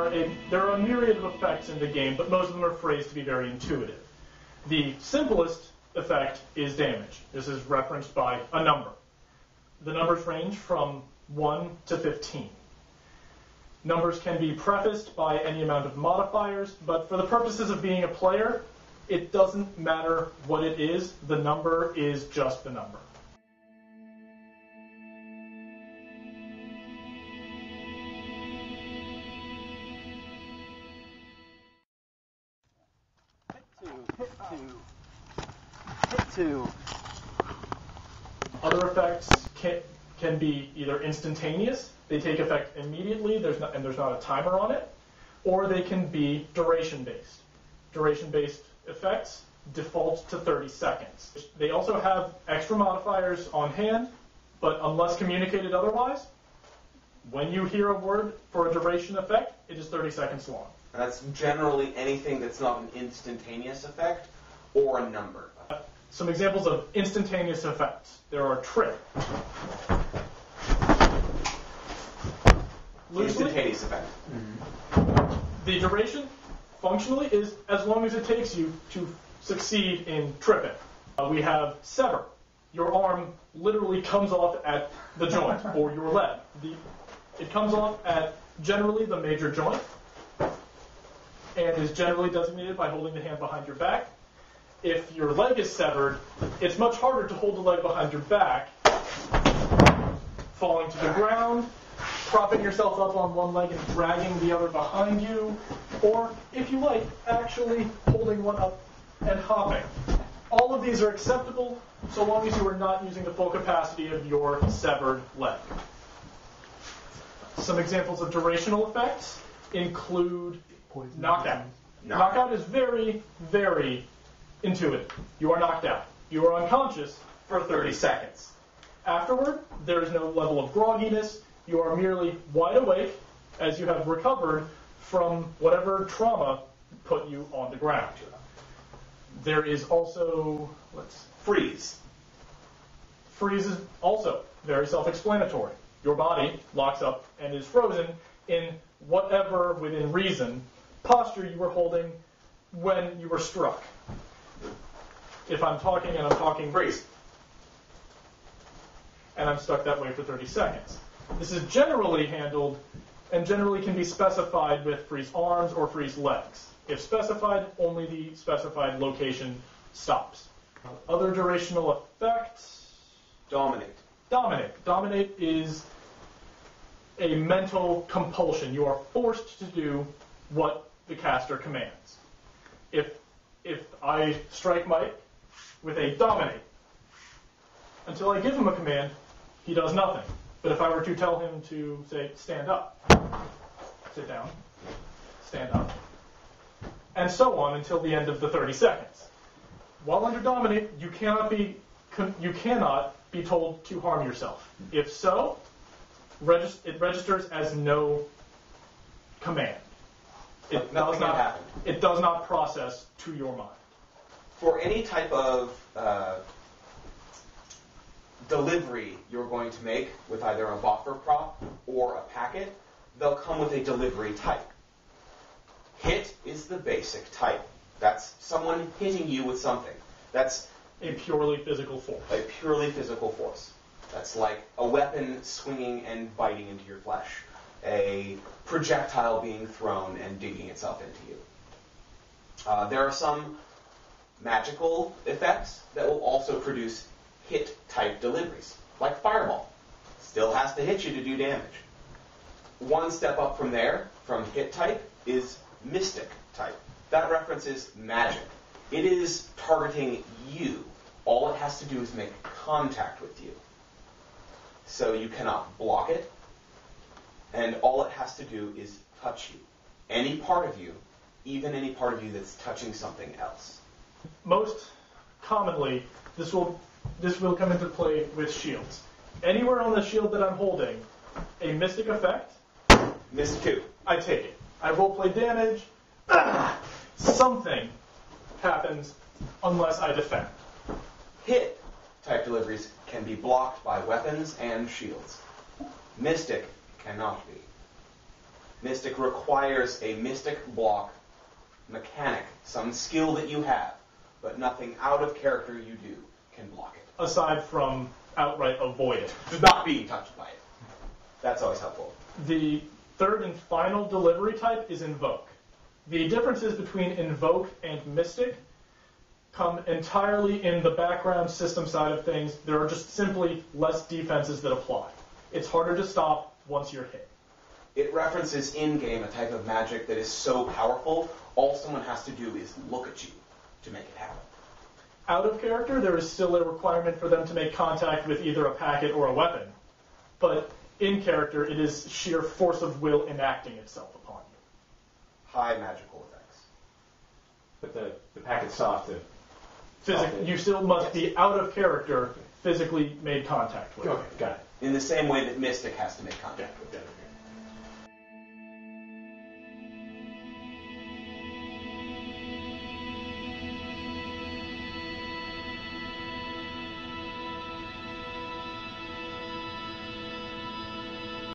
there are a myriad of effects in the game, but most of them are phrased to be very intuitive. The simplest effect is damage. This is referenced by a number. The numbers range from 1 to 15. Numbers can be prefaced by any amount of modifiers, but for the purposes of being a player, it doesn't matter what it is. The number is just the number. Hit two. Other effects can be either instantaneous, they take effect immediately, there's not a timer on it, or they can be duration-based. Duration-based effects default to 30 seconds. They also have extra modifiers on hand, but unless communicated otherwise, when you hear a word for a duration effect, it is 30 seconds long. And that's generally anything that's not an instantaneous effect or a number. Some examples of instantaneous effects. There are trip. Instantaneous effect. The duration, functionally, is as long as it takes you to succeed in tripping. We have sever. Your arm literally comes off at the joint, or your leg. It comes off at generally the major joint, and is generally designated by holding the hand behind your back. If your leg is severed, it's much harder to hold the leg behind your back, falling to the ground, propping yourself up on one leg and dragging the other behind you, or, if you like, actually holding one up and hopping. All of these are acceptable so long as you are not using the full capacity of your severed leg. Some examples of durational effects include knockout. Knockout is very, very intuitive. You are knocked out. You are unconscious for 30 seconds. Afterward, there is no level of grogginess. You are merely wide awake as you have recovered from whatever trauma put you on the ground. There is also, freeze. Freeze is also very self-explanatory. Your body locks up and is frozen in whatever, within reason, posture you were holding when you were struck. If I'm talking and I'm talking freeze, and I'm stuck that way for 30 seconds. This is generally handled and generally can be specified with freeze arms or freeze legs. If specified, only the specified location stops. Other durational effects. Dominate. Dominate is a mental compulsion. You are forced to do what the caster commands. If I strike Mike with a dominate, until I give him a command, he does nothing. But if I were to tell him to, say, stand up, sit down, stand up, and so on until the end of the 30 seconds. While under dominate, you cannot be told to harm yourself. If so, it registers as no command. It does not process to your mind. For any type of delivery you're going to make with either a buffer prop or a packet, they'll come with a delivery type. Hit is the basic type. That's someone hitting you with something. That's a purely physical force. A purely physical force. That's like a weapon swinging and biting into your flesh. A projectile being thrown and digging itself into you. There are some magical effects that will also produce hit-type deliveries, like Fireball. Still has to hit you to do damage. One step up from there, from hit-type, is Mystic-type. That references magic. It is targeting you. All it has to do is make contact with you. So you cannot block it, and all it has to do is touch you. Any part of you, even any part of you that's touching something else. Most commonly, this will come into play with shields. Anywhere on the shield that I'm holding, a mystic effect, Mystic 2. I take it. I roleplay damage, something happens unless I defend. Hit type deliveries can be blocked by weapons and shields. Mystic cannot be. Mystic requires a Mystic block mechanic, some skill that you have, but nothing out of character you do can block it. Aside from outright avoid it. Not being touched by it. That's always helpful. The third and final delivery type is Invoke. The differences between Invoke and Mystic come entirely in the background system side of things. There are just simply less defenses that apply. It's harder to stop once you're hit. It references in-game a type of magic that is so powerful, all someone has to do is look at you to make it happen. Out of character, there is still a requirement for them to make contact with either a packet or a weapon. But in character, it is sheer force of will enacting itself upon you. High magical effects. But the packet's soft. You still must be out of character, physically made contact with. Okay, got it. In the same way that Mystic has to make contact with it.